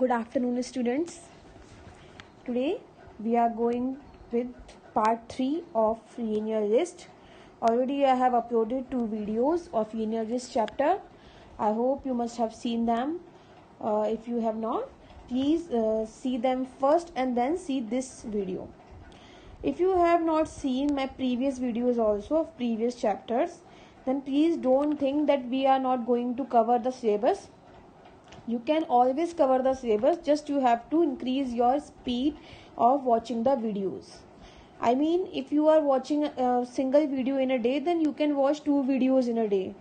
Good afternoon, students. Today we are going with part 3 of linear list. Already I have uploaded 2 videos of linear list chapter. I hope you must have seen them. If you have not, please see them first and then see this video. If you have not seen my previous videos also of previous chapters, then please don't think that we are not going to cover the syllabus. You can always cover the syllabus, just you have to increase your speed of watching the videos. I mean, if you are watching a single video in a day, then you can watch 2 videos in a day.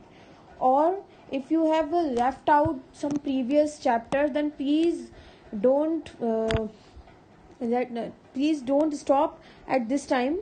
Or if you have left out some previous chapters, then please don't stop at this time,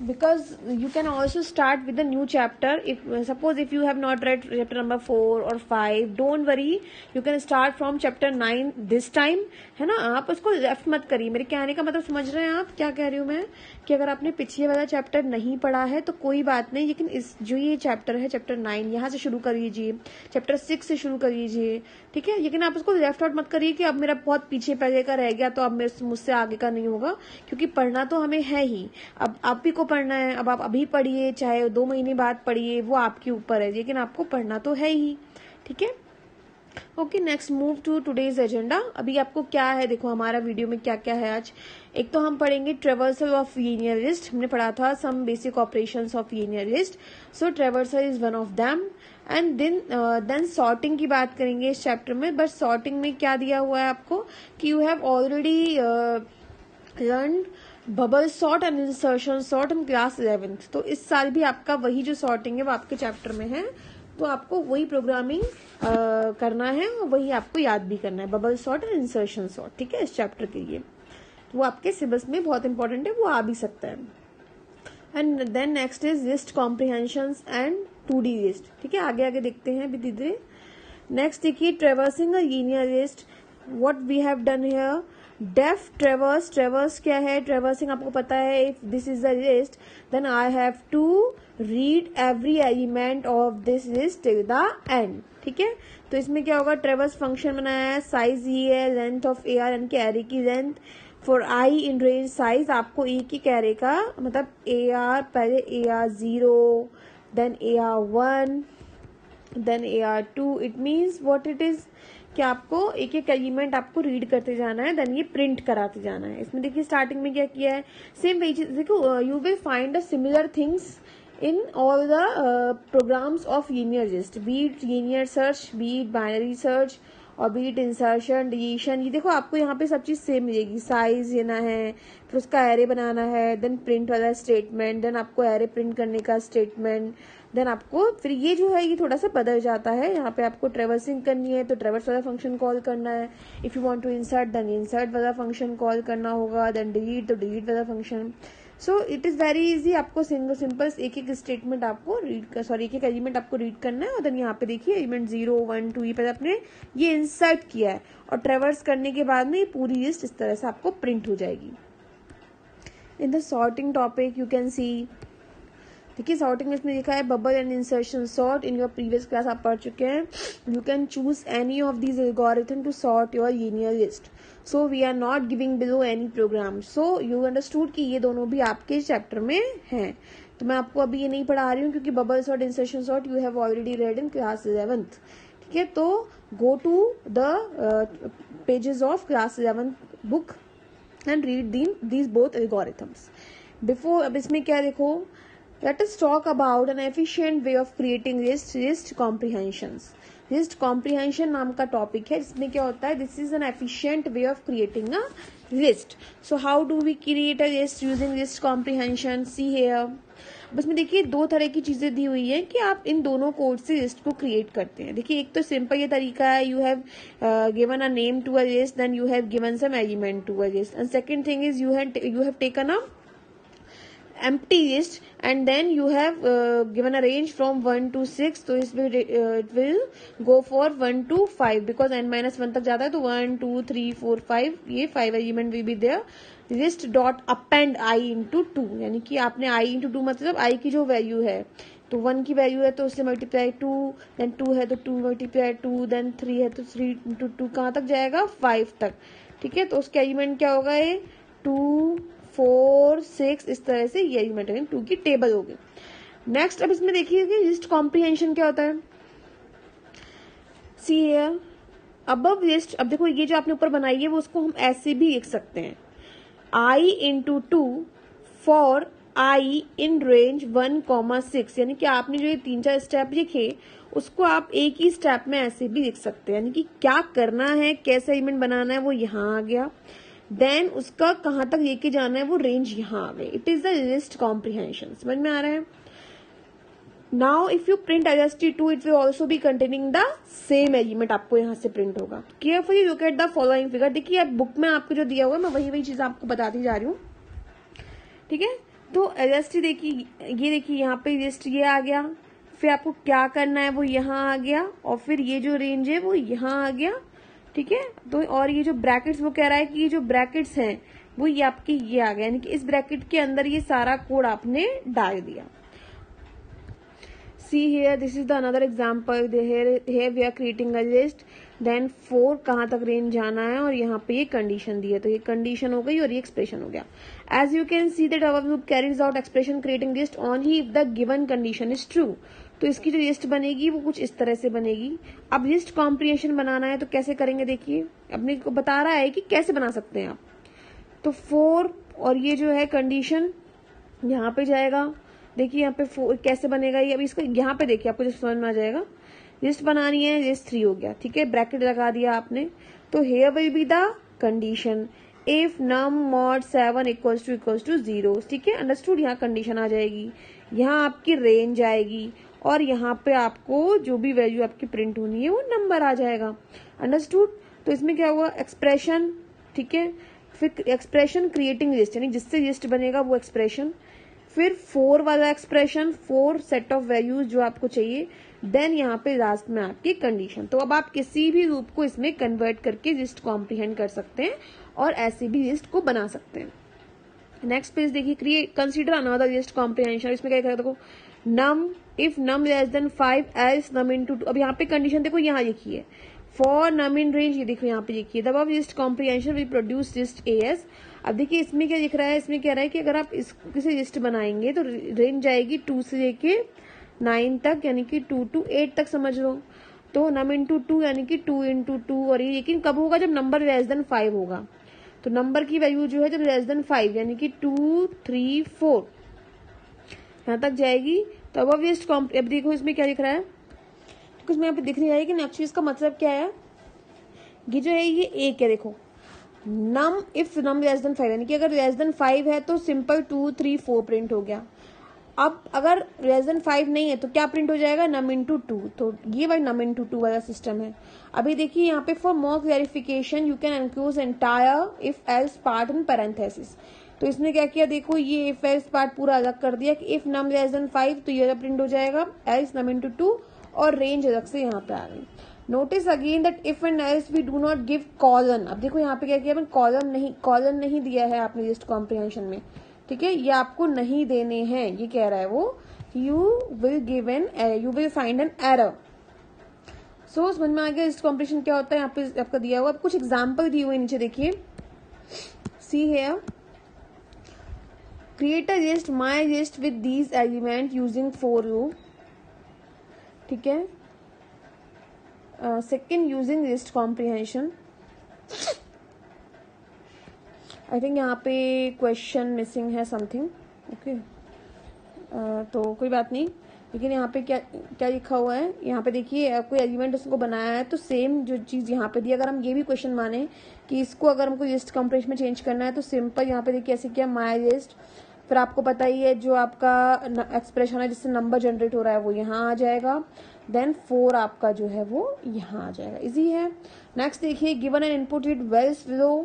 because you can also start with a new chapter. If you have not read chapter number 4 or 5, don't worry, you can start from chapter 9 this time, है ना. आप उसको left मत करिए. मेरे कहने का मतलब समझ रहे हैं आप क्या कह रही हूँ मैं, कि अगर आपने पिछले वाला चैप्टर नहीं पढ़ा है तो कोई बात नहीं, लेकिन इस जो ये चैप्टर है चैप्टर 9, यहाँ से शुरू कर लीजिए, चैप्टर 6 से शुरू कर लीजिए, ठीक है. लेकिन आप उसको लेफ्ट आउट मत करिए कि अब मेरा बहुत पीछे पहले का रह गया तो अब मुझसे आगे का नहीं होगा, क्योंकि पढ़ना तो हमें है ही. अब आप भी को पढ़ना है. अब आप अभी पढ़िए, चाहे 2 महीने बाद पढ़िए, वो आपके ऊपर है, लेकिन आपको पढ़ना तो है ही, ठीक है. Okay, next move to today's agenda. अभी आपको क्या है, देखो हमारा वीडियो में क्या क्या है आज. एक तो हम पढ़ेंगे ट्रेवर्सल ऑफ लीनियर लिस्ट. हमने पढ़ा था some basic operations of linear list, so traversal is one of them. And then sorting की बात करेंगे इस चैप्टर में. बट सॉर्टिंग में क्या दिया हुआ है आपको कि you have already learn bubble sort and insertion sort in class 11th. तो इस साल भी आपका वही जो सॉर्टिंग है वो आपके चैप्टर में है, तो आपको वही प्रोग्रामिंग करना है और वही आपको याद भी करना है, bubble sort and insertion sort, ठीक है, इस चैप्टर के लिए. तो वो आपके सिलेबस में बहुत इंपॉर्टेंट है, वो आ भी सकता है. And then next is list comprehension and 2D list, ठीक है. आगे आगे देखते हैं धीरे धीरे. नेक्स्ट देखिए, traversing a linear list. What we have done here, def traverse. Traverse क्या है, ट्रेवर्सिंग आपको पता है. If this is the list, then I have to read every element of this list till the end, ठीक है. तो इसमें क्या होगा, ट्रेवर्स फंक्शन बनाया है. साइज ही है लेंथ ऑफ ए आर, यानी कि एरे की length for I in range size. आपको ए की कैरे का मतलब ए आर, पहले A R 0, then A R 1, then A R 2. It means what it is कि आपको एक एक एलिमेंट आपको रीड करते जाना है, देन ये प्रिंट कराते जाना है. इसमें देखिए स्टार्टिंग में क्या किया है, सेम वही चीज. देखो, you will find the similar things in all the programs of linear list, be it linear search, be it binary search, और be it insertion, deletion. ये देखो आपको यहाँ पे सब चीज सेम मिलेगी. साइज लेना है, फिर उसका एरे बनाना है, देन प्रिंट वाला स्टेटमेंट, देन आपको एरे प्रिंट करने का स्टेटमेंट, देन आपको फिर ये जो है ये थोड़ा सा बदल जाता है. यहाँ पे आपको ट्रेवर्सिंग करनी है तो ट्रेवर्स वाला फंक्शन कॉल करना है. If you want to insert, then insert वाला फंक्शन कॉल करना होगा. देन डिलीट, तो डिलीट वाला function. So it is very easy. आपको सिंपल एक एक स्टेटमेंट आपको एक एक एलिमेंट आपको रीड करना है. और देन यहाँ पे देखिए एलिमेंट 0, 1, 2 ये पहले आपने ये इंसर्ट किया है, और ट्रेवर्स करने के बाद में ये पूरी लिस्ट इस तरह से आपको प्रिंट हो जाएगी. In the sorting topic you can see, देखिए सॉर्टिंग में इसमें लिखा है bubble and insertion sort. In your previous class आप पढ़ चुके हैं. You can choose any of these algorithm to sort your linear list. So we are not giving below any program. So you understood कि ये दोनों भी आपके chapter में हैं. तो मैं आपको अभी ये नहीं पढ़ा रही हूँ, क्योंकि bubble sort, insertion sort you have already read in class 11th, ठीक है. तो गो टू द पेजेस ऑफ क्लास 11th book and read these both algorithms. Before, अब इसमें क्या देखो, let us talk about an efficient way of creating list comprehensions. List comprehension नाम का टॉपिक है, जिसमें क्या होता है, this is an efficient way of creating a list. So how do we create a list using list comprehension, see here. बस में देखिए 2 तरह की चीजें दी हुई है कि आप इन दोनों कोड से लिस्ट को क्रिएट करते हैं. देखिए एक तो सिंपल ये तरीका है, you have given a name to a list, then you have given some element to a list. And second thing is you have taken a empty list and then you have given a range from 1 to 6. तो it will go for 1 to 5 because n-1 तक जाता है. तो 1 2 3 4 5 ये 5 element will be there. list dot append I into 2, यानी कि आपने I into 2 मतलब I की जो वैल्यू है तो 1 की वैल्यू है तो उससे मल्टीप्लाई 2, देन 2 है तो 2 मल्टीप्लाई 2, देन 3 है तो 3 इंटू 2 कहाँ तक जाएगा 5 तक। ठीक है, तो उसका एलिमेंट क्या होगा, ये 2 4 6 इस तरह से ये एलिमेंट है 2 की टेबल होगी। नेक्स्ट अब इसमें देखिए कि लिस्ट कॉम्प्रिहेंशन क्या होता है। सी हियर अबव लिस्ट, अब देखो ये जो आपने ऊपर बनाई है वो उसको हम ऐसे भी लिख सकते हैं, i into 2 for i in range 1,6, यानी कि आपने जो ये 3-4 स्टेप लिखे उसको आप एक ही स्टेप में ऐसे भी लिख सकते हैं, यानी कि क्या करना है, कैसे एलिमेंट बनाना है वो यहाँ आ गया, देन उसका कहाँ तक लेके जाना है वो रेंज यहाँ आ गई। It is the list comprehension. समझ में आ रहा है। Now if you print LST2 it will also be containing the same element, आपको यहाँ से प्रिंट होगा। Carefully look at the following figure. देखिए अब बुक में आपको जो दिया हुआ है मैं वही चीज आपको बताती जा रही हूँ। ठीक है, तो LST देखिए, ये देखिए यहाँ पे लिस्ट ये आ गया, फिर आपको क्या करना है वो यहाँ आ गया, और फिर ये जो रेंज है वो यहाँ आ गया। ठीक है, तो और ये जो ब्रैकेट्स वो कह रहा है कि ये जो ब्रैकेट्स हैं वो ये आपके ये आ गया, यानी कि इस ब्रैकेट के अंदर ये सारा कोड आपने डाल दिया। See here, this is the another example. Here we are creating a list. Then 4 कहाँ तक रेंज जाना है और यहाँ पे ये कंडीशन दी है, तो ये कंडीशन हो गई और ये एक्सप्रेशन हो गया। As you can see that our loop carries out expression creating list only if the given condition is true. तो इसकी जो लिस्ट बनेगी वो कुछ इस तरह से बनेगी। अब लिस्ट कॉम्प्रिहेंशन बनाना है तो कैसे करेंगे, देखिए अपने को बता रहा है कि कैसे बना सकते हैं आप। तो 4 और ये जो है कंडीशन यहाँ पे जाएगा। देखिए यहाँ पे 4 कैसे बनेगा ये, अभी इसको यहाँ पे देखिए आपको जो समझ में आ जाएगा। लिस्ट बनानी है, लिस्ट 3 हो गया। ठीक है, ब्रैकेट लगा दिया आपने, तो here will be the condition if num mod 7 equals to 0। ठीक है, अंडरस्टूड। यहाँ कंडीशन आ जाएगी, यहाँ आपकी रेंज आएगी और यहाँ पे आपको जो भी वैल्यू आपकी प्रिंट होनी है वो नंबर आ जाएगा। अंडरस्टूड। तो इसमें क्या हुआ, एक्सप्रेशन। ठीक है, फिर एक्सप्रेशन क्रिएटिंग लिस्ट, यानी जिससे लिस्ट बनेगा वो एक्सप्रेशन, फिर 4 वाला एक्सप्रेशन, 4 सेट ऑफ वैल्यूज जो आपको चाहिए, देन यहाँ पे लास्ट में आपकी कंडीशन। तो अब आप किसी भी लूप को इसमें कन्वर्ट करके लिस्ट कॉम्प्रिहेंड कर सकते हैं और ऐसी भी लिस्ट को बना सकते हैं। नेक्स्ट पेज देखिए, create consider another list comprehension. इसमें क्या देखो, num if num less than 5 else num into 2। अब यहाँ पे कंडीशन देखो यहाँ लिखी है, फॉर नम इन रेंज, ये देखो यहाँ पे लिखी है, the above list comprehension will produce list AS। अब देखिए इसमें क्या लिख रहा है, इसमें कह रहा है कि अगर आप इसको किसी लिस्ट बनाएंगे तो रेंज जाएगी 2 से लेके 9 तक, यानी कि 2 to 8 तक समझ लो। तो नम इंटू 2 यानी कि 2 into 2, और ये लेकिन कब होगा, जब नंबर लेस देन 5 होगा। तो नंबर की वैल्यू जो है जब लेस देन 5 यानी कि 2 3 4 यहाँ तक जाएगी। तो अब लिस्ट अब देखो इसमें क्या लिख रहा है, कुछ में यहाँ पे दिख नहीं रहा है कि एक्चुअली इसका मतलब क्या है। ये जो है ये एक है, देखो num if num less than 5, यानी कि अगर लेस देन 5 है तो सिंपल 2 3 4 प्रिंट हो गया। अब अगर लेस देन 5 नहीं है तो क्या प्रिंट हो जाएगा, नम इंटू 2। तो ये भाई नम इंटू 2 वाला सिस्टम है। अभी देखिए यहाँ पे for more clarification you can enclose entire if else part in parenthesis. तो इसने क्या किया, देखो ये इफ एल्स पार्ट पूरा अलग कर दिया कि इफ नम लेस देन 5 तो ये प्रिंट हो जाएगा एल्स नम इंटू 2, और रेंज अलग से यहाँ पे आ गई। Notice again that if and else we do not give colon. अब देखो यहाँ पे क्या किया, कॉलन नहीं दिया है आपने लिस्ट कॉम्प्रिहेंशन में। ठीक है, ये आपको नहीं देने हैं, ये कह रहा है वो, you will find an error. So समझ में आ गया लिस्ट कॉम्प्रिहेंशन क्या होता है। यहाँ पे आपका दिया हुआ, अब कुछ एग्जाम्पल दिए हुए नीचे देखिए। See here, create a list my list with these element using for loop. ठीक है, second using list comprehension. I think यहाँ पे क्वेश्चन मिसिंग है समथिंग। ओके, तो कोई बात नहीं, लेकिन यहाँ पे क्या क्या लिखा हुआ है, यहाँ पे देखिए कोई एलिमेंट उसको बनाया है तो सेम जो चीज़ यहाँ पे दी। अगर हम ये भी क्वेश्चन माने कि इसको अगर हमको लिस्ट कॉम्प्रिहेंशन में चेंज करना है तो सिंपल यहाँ पे देखिए ऐसे किया, माई लिस्ट, फिर आपको पता ही है जो आपका एक्सप्रेशन है जिससे नंबर जनरेट हो रहा है वो यहाँ आ जाएगा, देन 4 आपका जो है वो यहाँ आ जाएगा। इजी है। नेक्स्ट देखिए, given an input with vals below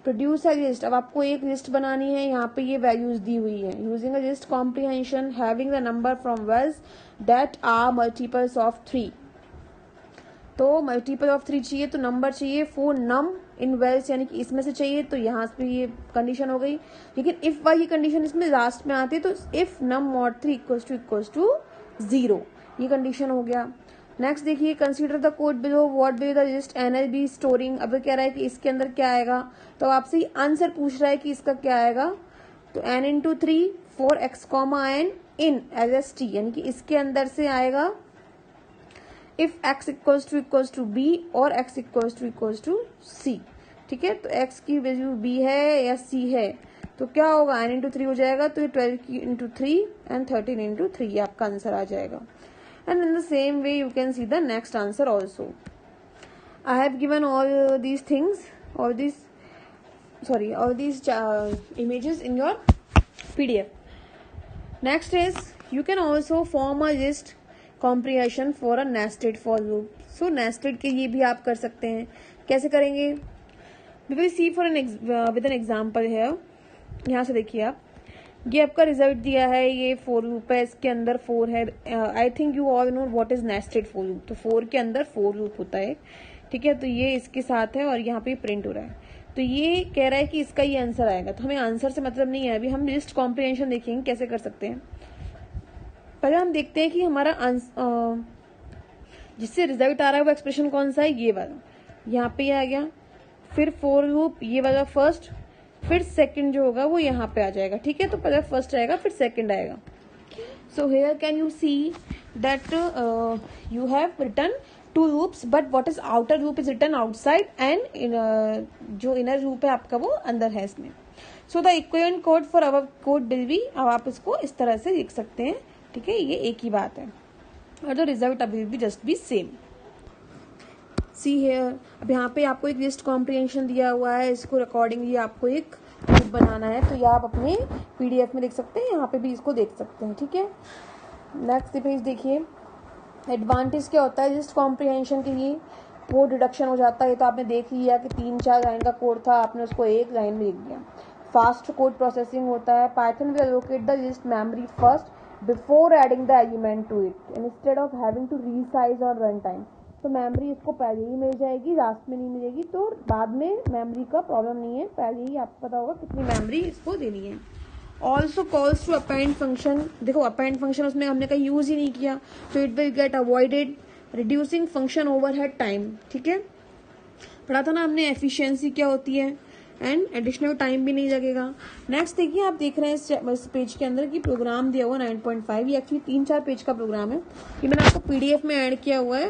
produce a list. अब आपको एक लिस्ट बनानी है, यहाँ पे ये वैल्यूज दी हुई है। Using a list comprehension having the number from vals that are multiples of 3। तो मल्टीपल ऑफ 3 चाहिए तो नंबर चाहिए फॉर नम इन वेल्स, यानी कि इसमें से चाहिए, तो यहाँ पे ये कंडीशन हो गई। लेकिन इफ वाली कंडीशन इसमें लास्ट में आती है, तो if num mod 3 equals to 0, ये कंडीशन हो गया। नेक्स्ट देखिए, consider the code below, what will the list NLB storing. अब कह रहा है कि इसके अंदर क्या आएगा, तो आपसे आंसर पूछ रहा है कि इसका क्या आएगा, तो n into 3 for x comma n in as S T, यानी कि इसके अंदर से आएगा if x equals to B और x इक्वल्स टू सी। ठीक है, तो x की वैल्यू b है या c है, तो क्या होगा, n इंटू 3 हो जाएगा, तो ये 12 इंटू 3 एंड 13 इंटू 3 आपका आंसर आ जाएगा। And in the same way you can see the next answer also. I have given all these things, all these images in your PDF. Next is you can also form a list comprehension for a nested for loop. So nested के ये भी आप कर सकते हैं, कैसे करेंगे, we will see for with an example here. यहाँ से देखिए आप, ये आपका रिजल्ट दिया है, ये 4 लूप है, इसके अंदर 4 है। I think you all know what is nested for loop, तो 4 के अंदर 4 लूप होता है। ठीक है, तो ये इसके साथ है और यहाँ पे प्रिंट हो रहा है, तो ये कह रहा है कि इसका ये आंसर आएगा। तो हमें आंसर से मतलब नहीं है, अभी हम लिस्ट कॉम्प्रिहेंशन देखेंगे कैसे कर सकते हैं। पहले हम देखते हैं कि हमारा जिससे रिजल्ट आ रहा है वो एक्सप्रेशन कौन सा है, ये वाला, यहाँ पे आ गया, फिर 4 लूप ये वाला फर्स्ट, फिर सेकंड जो होगा वो यहाँ पे आ जाएगा। ठीक है, तो पहले फर्स्ट आएगा फिर सेकंड आएगा। So here can you see that you have written 2 loops, but what is outer loop is written outside and जो इनर लूप है आपका वो अंदर है इसमें। So the equivalent code for our code will be, अब आप इसको इस तरह से लिख सकते हैं। ठीक है, ये एक ही बात है और the result will be just be same. See here, अब यहाँ पे आपको एक लिस्ट कॉम्प्रिहेंशन दिया हुआ है, इसको अकॉर्डिंगली आपको एक ग्रुप बनाना है, तो ये आप अपने PDF में देख सकते हैं, यहाँ पे भी इसको देख सकते हैं। ठीक है, नेक्स्ट पेज देखिए, एडवांटेज क्या होता है लिस्ट कॉम्प्रिहेंशन के लिए, कोड रिडक्शन हो जाता है। तो आपने देख लिया कि 3-4 लाइन का कोड था, आपने उसको एक लाइन में लिख दिया। फास्ट कोड प्रोसेसिंग होता है। Python will allocate the list memory first before adding the element to it instead of having to resize on run time. तो मेमोरी इसको पहले ही मिल जाएगी, लास्ट में नहीं मिलेगी, तो बाद में मेमोरी का प्रॉब्लम नहीं है, पहले ही आपको पता होगा कितनी मेमोरी इसको देनी है। Also calls to append function, देखो अपेंड फंक्शन उसमें हमने कहीं यूज ही नहीं किया, तो it will get avoided, reducing function overhead time. ठीक है, पढ़ा था ना हमने एफिशिएंसी क्या होती है, एंड एडिशनल टाइम भी नहीं लगेगा। नेक्स्ट देखिए, आप देख रहे हैं इस पेज के अंदर की प्रोग्राम दिया हुआ 9.5, ये एक्चुअली 3-4 पेज का प्रोग्राम है, ये मैंने आपको PDF में ऐड किया हुआ है,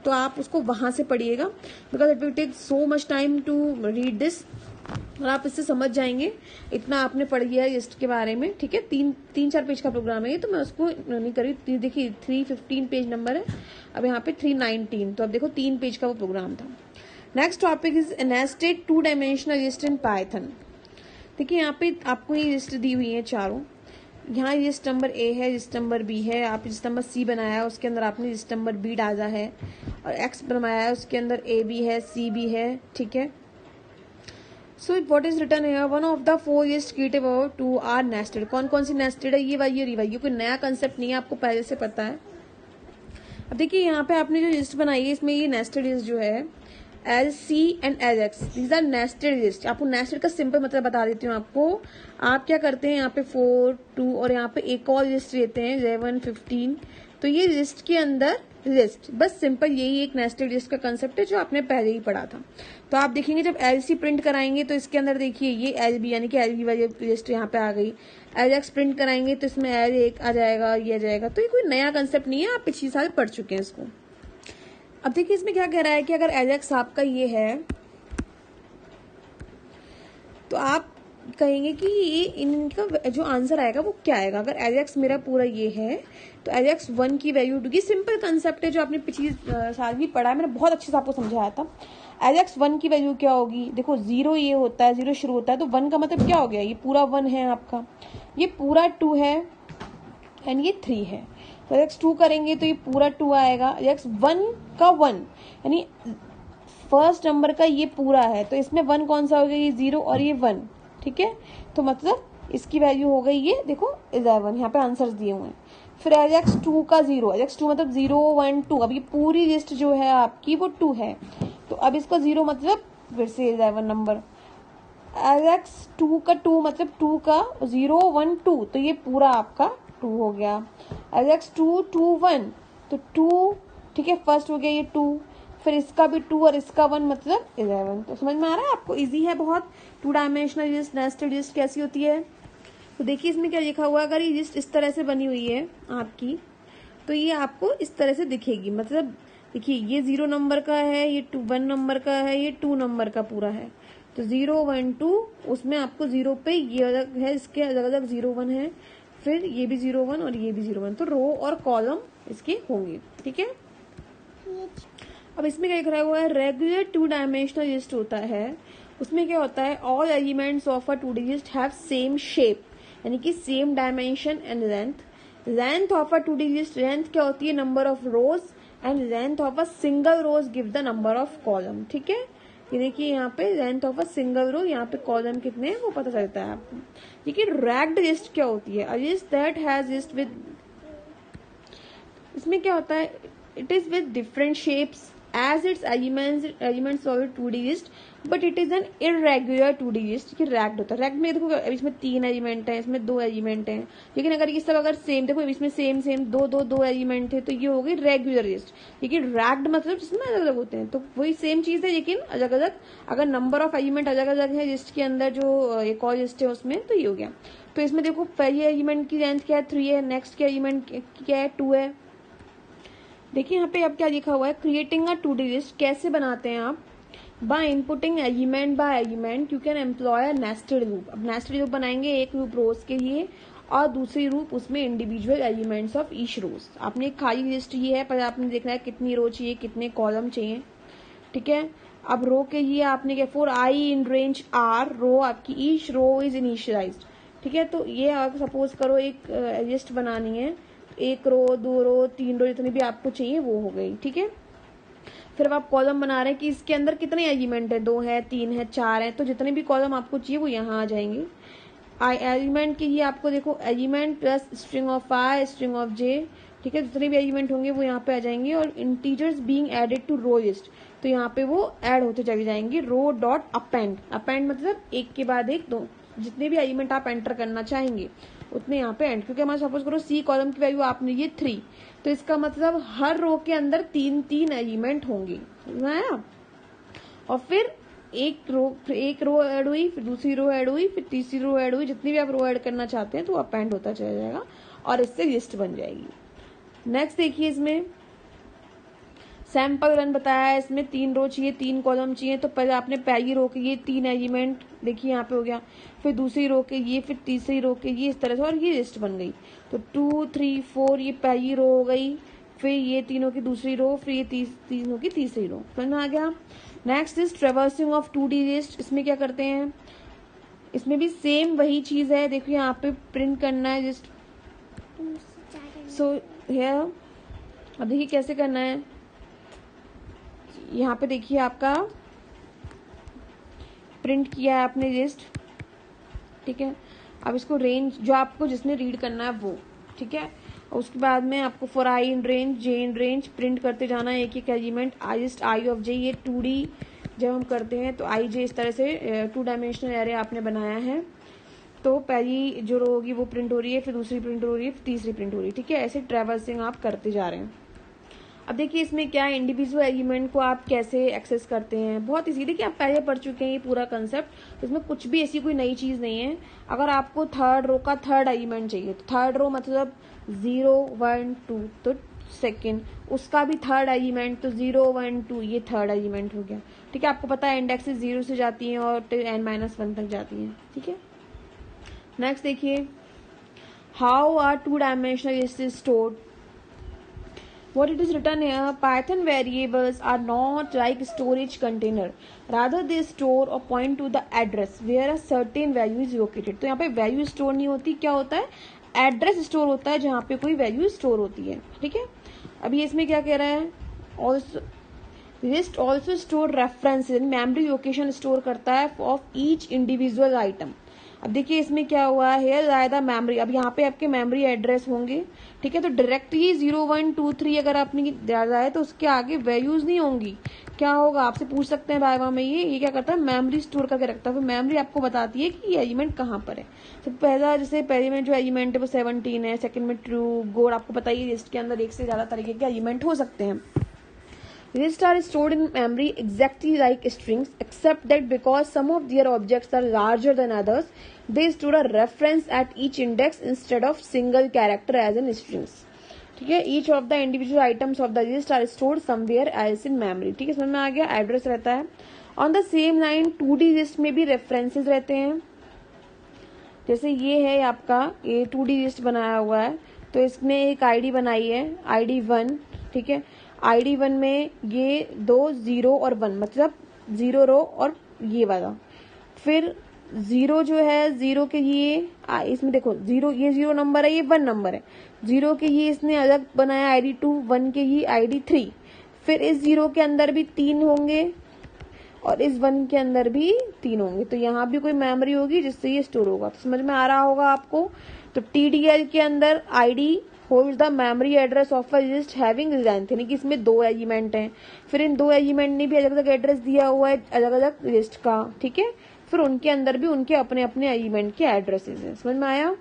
तो आप उसको वहां से पढ़िएगा, because it will take so much time to read this, और आप इससे समझ जाएंगे, इतना आपने पढ़ लिया है लिस्ट के बारे में। ठीक है, 3-4 पेज का प्रोग्राम है ये, तो मैं उसको नहीं करी। देखिए 315 पेज नंबर है, अब यहाँ पे 319, तो अब देखो 3 पेज का वो प्रोग्राम था। नेक्स्ट टॉपिक इज नेस्टेड 2-डायमेंशनल लिस्ट इन पाइथन। देखिए यहाँ पे आपको ये लिस्ट दी हुई है चारों, यहाँ लिस्ट नंबर A है, लिस्ट नंबर B है, आप लिस्ट नंबर C बनाया है, उसके अंदर आपने लिस्ट नंबर B डाला है, और X बनाया है, उसके अंदर A भी है, C भी है। ठीक है, सो व्हाट इज रिटन है, one of the 4 list created about 2 are nested. कौन कौन सी नेस्टेड है, ये वाली रिवाइज, ये कोई नया कंसेप्ट नहीं है, आपको पहले से पता है। अब देखिए यहाँ पे आपने जो लिस्ट बनाई है, इसमें ये नेस्टेड लिस्ट जो है LC and LX, these are nested list. आपको नेस्टेड का सिंपल मतलब बता देती हूँ आपको। आप क्या करते हैं, यहाँ पे 4, 2 और यहाँ पे एक और लिस्ट लेते हैं 11, 15, तो ये लिस्ट के अंदर लिस्ट, बस सिंपल यही एक नेस्टेड लिस्ट का कंसेप्ट है जो आपने पहले ही पढ़ा था। तो आप देखेंगे जब LC प्रिंट कराएंगे तो इसके अंदर देखिए ये LB यानी कि LB वाली लिस्ट यहाँ पे आ गई। LX प्रिंट कराएंगे तो इसमें L1 आ जाएगा, ये आ जाएगा। तो ये कोई नया कंसेप्ट नहीं है, आप पिछले साल पढ़ चुके हैं इसको। अब देखिए इसमें क्या कह रहा है कि अगर LX आपका ये है तो आप कहेंगे कि ये इनका जो आंसर आएगा वो क्या आएगा। अगर LX मेरा पूरा ये है तो LX 1 की वैल्यू होगी। सिंपल कंसेप्ट है जो आपने पिछली साल भी पढ़ा है, मैंने बहुत अच्छे से आपको समझाया था। LX 1 की वैल्यू क्या होगी, देखो 0 ये होता है, 0 शुरू होता है, तो 1 का मतलब क्या हो गया, ये पूरा 1 है आपका, ये पूरा 2 है एंड ये 3 है। तो LX 2 करेंगे तो ये पूरा 2 आएगा। LX 1 का 1 यानी फर्स्ट नंबर का ये पूरा है, तो इसमें 1 कौन सा हो गया, ये 0 और ये 1। ठीक है, तो मतलब इसकी वैल्यू हो गई ये देखो 11, यहाँ पे आंसर्स दिए हुए हैं। फिर LX 2 का 0, LX 2 मतलब 0, 1, 2, अब ये पूरी लिस्ट जो है आपकी वो 2 है, तो अब इसका 0 मतलब फिर से 11 नंबर। LX 2 का 2 मतलब 2 का 0, 1, 2, तो ये पूरा आपका 2 हो गया, एलेक्स 2 2 1 तो 2, ठीक है, फर्स्ट हो गया ये 2, फिर इसका भी 2 और इसका 1 मतलब 11। तो समझ में आ रहा है आपको, इजी है बहुत। 2 डायमेंशनल लिस्ट, नेस्टेड लिस्ट कैसी होती है, तो देखिए इसमें क्या लिखा हुआ है, अगर ये लिस्ट इस तरह से बनी हुई है आपकी, तो ये आपको इस तरह से दिखेगी। मतलब देखिए ये 0 नंबर का है, ये 1 नंबर का है, ये 2 नंबर का पूरा है। तो 0 1 2, उसमें आपको 0 पे ये अलग है, इसके अलग अलग 0 1 है, फिर ये भी 0 1 और ये भी 0 1, तो रो और कॉलम इसके होंगे, ठीक है। अब इसमें क्या लिखा हुआ है, रेगुलर 2 डायमेंशनल लिस्ट होता है, उसमें क्या होता है, all elements of a 2D list have same shape, यानी कि same dimension and length. Length of a 2D list, length क्या होती है, number of rows, and length of a single rows give the number of column, ठीक है। ये देखिए यहाँ पे length of a single row, यहाँ पे कॉलम कितने हैं वो पता चलता है आपको। देखिए रैग्ड लिस्ट क्या होती है, a list that has list with, इसमें क्या होता है, it is with different shapes as its elements of a 2D list, but it is an irregular 2D list कि रैग्ड होता है। रैग्ड में देखो इसमें 3 एलिमेंट है, इसमें 2 एलिमेंट है, लेकिन अगर ये सब अगर सेम, देखो इसमें सेम सेम 2 एलिमेंट है, तो ये हो गई रेगुलर लिस्ट। लेकिन रैग्ड मतलब जिसमें अलग अलग होते हैं, तो वही सेम चीज है लेकिन अलग अलग, अगर नंबर ऑफ एलिमेंट अलग अलग है लिस्ट के अंदर, जो एक और लिस्ट है उसमें, तो ये हो गया। तो इसमें देखो पहले एलिमेंट की लेंथ क्या है, 3 है, नेक्स्ट के एलिमेंट क्या है, 2 है। देखिए यहाँ पे अब क्या लिखा हुआ है, क्रिएटिंग अ 2D लिस्ट कैसे बनाते हैं आप, by inputting element by element you can employ a nested loop. अब नेस्टेड लूप बनाएंगे, एक लूप रोज के लिए और दूसरी लूप उसमें इंडिविजुअल एलिमेंट्स ऑफ ईच रोज। आपने एक खाली लिस्ट ये है, पर आपने देखना है कितनी रो चाहिए, कितने कॉलम चाहिए, ठीक है। अब रो के लिए आपने क्या, for I in range R row, आपकी ईच रो इज इनिशियलाइज्ड, ठीक है। तो ये आप सपोज करो एक लिस्ट बनानी है, 1 रो 2 रो 3 रो जितनी भी आपको चाहिए वो हो गई, ठीक है। फिर अब आप कॉलम बना रहे हैं कि इसके अंदर कितने एलिमेंट है, 2 है, 3 है, 4 है, तो जितने भी कॉलम आपको चाहिए वो यहाँ आ जाएंगे। एलिमेंट के लिए आपको देखो element plus string of I string of J, ठीक है, जितने भी एलिमेंट होंगे वो यहाँ पे आ जाएंगे। और integers being added to row list, तो यहाँ पे वो ऐड होते चले जाएंगे। रो डॉट अपेंड, अपेंड मतलब एक के बाद एक, दो जितने भी एलिमेंट आप एंटर करना चाहेंगे उतने यहाँ पे एंड, क्योंकि हमारा सपोज करो सी कॉलम की वैल्यू आपने ये 3, तो इसका मतलब हर रो के अंदर 3 एलिमेंट होंगे, ना। और फिर एक रो ऐड हुई, फिर दूसरी रो ऐड हुई, फिर तीसरी रो ऐड हुई, जितनी भी आप रो ऐड करना चाहते हैं तो अपेंड होता चला जाएगा और इससे लिस्ट बन जाएगी। नेक्स्ट देखिए, इसमें सैंपल रन बताया है, इसमें 3 रो चाहिए, 3 कॉलम चाहिए, तो पहले आपने पहली रो के ये 3 एलिमेंट देखिए यहाँ पे हो गया, फिर दूसरी रो के ये, फिर तीसरी रो के ये, इस तरह से, और ये लिस्ट बन गई। तो 2 3 4 ये पहली रो हो गई, फिर ये तीनों की दूसरी रो, फिर ये तीनों की तीसरी रो, समझ में आ गया। Next is traversing of 2D list, इसमें क्या करते हैं, इसमें भी सेम वही चीज है, देखिए यहाँ पे प्रिंट करना है लिस्ट, सो हियर अब देखिए कैसे करना है, यहाँ पे देखिए आपका प्रिंट किया है आपने लिस्ट, ठीक है। अब इसको रेंज जो आपको जिसने रीड करना है वो, ठीक है, और उसके बाद में आपको for I in range J in range print करते जाना है एक एक element. I list I of J, ये 2D जब हम करते हैं तो आई जे इस तरह से 2 डायमेंशनल एरे आपने बनाया है, तो पहली जो रो होगी वो प्रिंट हो रही है, फिर दूसरी प्रिंट हो रही है, फिर तीसरी प्रिंट हो रही है, ठीक है। ऐसे ट्रेवर्सिंग आप करते जा रहे हैं। अब देखिए इसमें क्या है, इंडिविजुअल एलिमेंट को आप कैसे एक्सेस करते हैं, बहुत इजी, देखिए आप पहले पढ़ चुके हैं ये पूरा कंसेप्ट, इसमें कुछ भी ऐसी कोई नई चीज नहीं है। अगर आपको थर्ड रो का थर्ड एलिमेंट चाहिए, तो थर्ड रो मतलब 0 1 2, तो सेकेंड उसका भी थर्ड एलिमेंट, तो 0 1 2 ये थर्ड एलिमेंट हो गया, ठीक है। आपको पता है इंडेक्सेस 0 से जाती हैं और n-1 तक जाती हैं, ठीक है। नेक्स्ट देखिए, how are 2 dimensional list is stored. What it is written here, Python variables are not like storage container. Rather they store or point to the address where a certain value is located. तो यहाँ पे value store नहीं होती, क्या होता है, address store होता है जहाँ पे कोई वैल्यू स्टोर होती है, ठीक है। अभी इसमें क्या कह रहा है, also list also store references, memory location store करता है ऑफ ईच इंडिविजुअल आइटम। अब देखिए इसमें क्या हुआ है, ज्यादा मेमोरी, अब यहाँ पे आपके मेमोरी एड्रेस होंगे, ठीक है। तो डायरेक्टली 0 1 2 3 अगर आपने ज्यादा है तो उसके आगे वैल्यूज नहीं होंगी, क्या होगा, आपसे पूछ सकते हैं वाइवा में, ये क्या करता है, मेमोरी स्टोर करके रखता है। फिर मेमोरी आपको बताती है कि ये एलिमेंट कहाँ पर है। तो पहला, जैसे पहले में जो एलिमेंट है वो 17 है, सेकंड में ट्रू, गोड, आपको पता ही लिस्ट के अंदर एक से ज्यादा तरीके के एलिमेंट हो सकते हैं। Lists are stored in memory exactly like strings, except that because some of their objects are larger than others, they store a reference at each index instead of single character as in strings. ठीक है, each of the individual items of the list are stored somewhere else in memory. ठीक है, समझ में आ गया, address रहता है। On the same line 2D list में भी रेफरेंसेस रहते हैं। जैसे ये है आपका, ये 2D लिस्ट बनाया हुआ है, तो इसमें एक आईडी बनाई है, ID 1, ठीक है। ID 1 में ये 2 0 और 1, मतलब 0 रो और ये वाला। फिर 0 जो है, 0 के ये इसमें देखो 0, ये 0 नंबर है, ये 1 नंबर है। 0 के ये इसने अलग बनाया ID 2, 1 के ये ID 3। फिर इस 0 के अंदर भी 3 होंगे और इस 1 के अंदर भी 3 होंगे, तो यहाँ भी कोई मेमोरी होगी जिससे ये स्टोर होगा। तो समझ में आ रहा होगा आपको। तो TDL के अंदर ID hold the memory address of a list having length, यानी कि इसमें 2 एलिमेंट हैं, फिर इन 2 एलिमेंट ने भी अलग अलग एड्रेस दिया हुआ है अलग अलग लिस्ट का, ठीक है। फिर उनके अंदर भी उनके अपने अपने एलिमेंट के एड्रेसेस हैं। समझ में आया।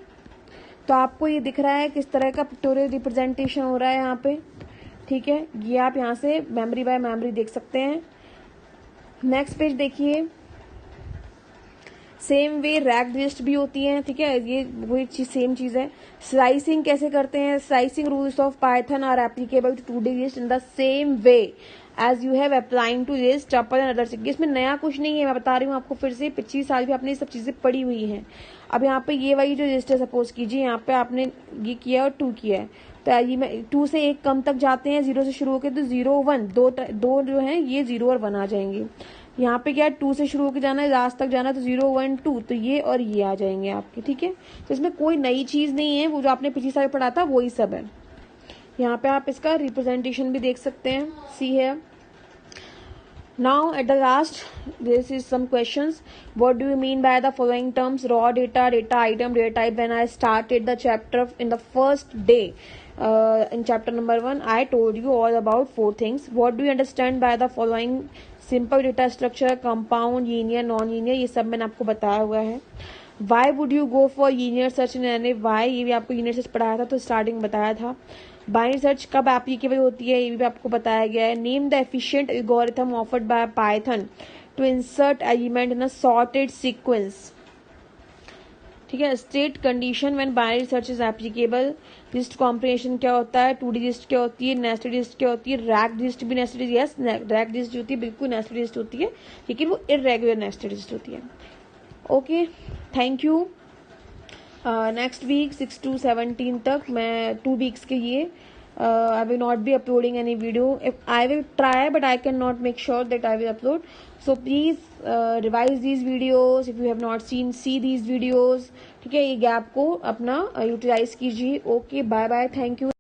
तो आपको ये दिख रहा है किस तरह का पिक्टोरियल रिप्रेजेंटेशन हो रहा है यहाँ पे, ठीक है। ये आप यहाँ से मेमोरी बाय मेमोरी देख सकते हैं। नेक्स्ट पेज देखिए, सेम वे रैग्ड लिस्ट भी होती है, ठीक है, ये वही चीज, सेम चीज है। स्लाइसिंग कैसे करते हैं, slicing rules of Python are applicable to 2D list in the same way as you have applying to list tuple and other signature. इसमें नया कुछ नहीं है, मैं बता रही हूँ आपको फिर से, पिछली साल भी आपने ये सब चीजें पढ़ी हुई हैं। अब यहाँ पे ये वाली जो लिस्ट है, सपोज कीजिए यहाँ पे आपने ये किया और 2 किया है, तो ये में 2 से 1 कम तक जाते हैं, 0 से शुरू होकर, तो 0 1 दो जो है ये 0 और 1 आ जाएंगे। यहाँ पे क्या है, 2 से शुरू होकर जाना है, लास्ट तक जाना है, तो 0 1 2, तो ये और ये आ जाएंगे आपके, ठीक है। तो इसमें कोई नई चीज नहीं है, वो जो आपने पिछली साल पढ़ा था वही सब है। यहाँ पे आप इसका रिप्रेजेंटेशन भी देख सकते हैं, सी है। Now at the last, this is some questions. What do you mean by the following terms? Raw data, data item, data type. When I started the chapter in the first day, in chapter number 1, I told you all about 4 things. What do you understand by the following? Simple data structure, compound, linear, non-linear, ये सब मैंने आपको बताया हुआ है। Why would you go for linear search in array? Why, ये भी आपको linear search पढ़ाया था, तो स्टार्टिंग बताया था। बाइनरी सर्च कब एप्लीकेबल होती है, ये भी आपको बताया गया है। Name the efficient algorithm offered by Python to insert element in a sorted sequence, ठीक है। State condition when binary search is applicable. List comprehension क्या होता है, 2D लिस्ट क्या होती है, नेस्टेड लिस्ट क्या होती है, रैग्ड लिस्ट भी नेस्टेड, यस रैग्ड लिस्ट जो होती है बिल्कुल नेस्टेड लिस्ट होती है, लेकिन वो इररेगुलर नेस्टेड लिस्ट होती है। Okay, thank you. Next week 6 to 17 तक मैं 2 weeks के लिए I will not be uploading any video. If I will try, but I cannot make sure that I will upload. So please revise these videos. If you have not seen, see these videos. ठीक है, ये gap को अपना utilise कीजिए। Okay, bye bye, thank you.